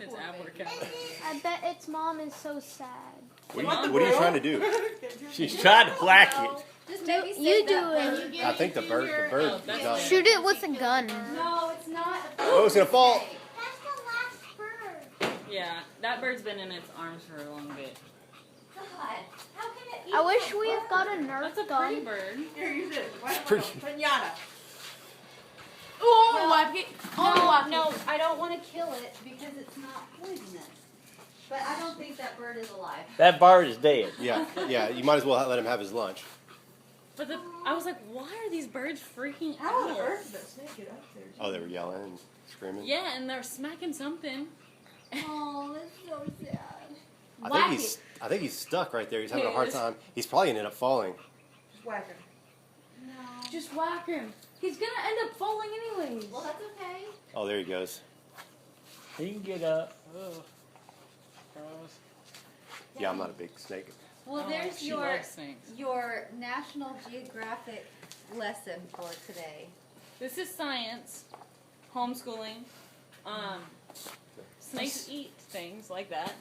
Its ab workout. I bet its mom is so sad. What are you trying to do? She's trying to whack it. Just maybe You do it. I think the bird is done. Shoot it with a gun. No, it's not. Oh, it's gonna fall. That's the last bird. Yeah, that bird's been in its arms for a long bit. God, how can it eat I wish the we've bird? got a Nerf That's a pretty gun. bird. Here, use it. pretty- Pinata. Oh, wipe it. No, I don't want to kill it because it's not poisonous. But I don't think that bird is alive. That bird is dead. Yeah. You might as well let him have his lunch. But I was like, why are these birds freaking How on out? earth did that snake get up there? Oh, they were yelling and screaming. Yeah, and they're smacking something. Oh, that's so sad. I think he's stuck right there. He's having a He hard is. time. He's probably gonna end up falling. Just whack him. No. Just whack him. He's gonna end up falling anyways. Well, that's okay. Oh, there he goes. He can get up. Oh. Gross. Yeah, I'm not a big snake. Well, Oh, there's she your loves snakes. National Geographic lesson for today. This is science, homeschooling. Snakes eat things like that.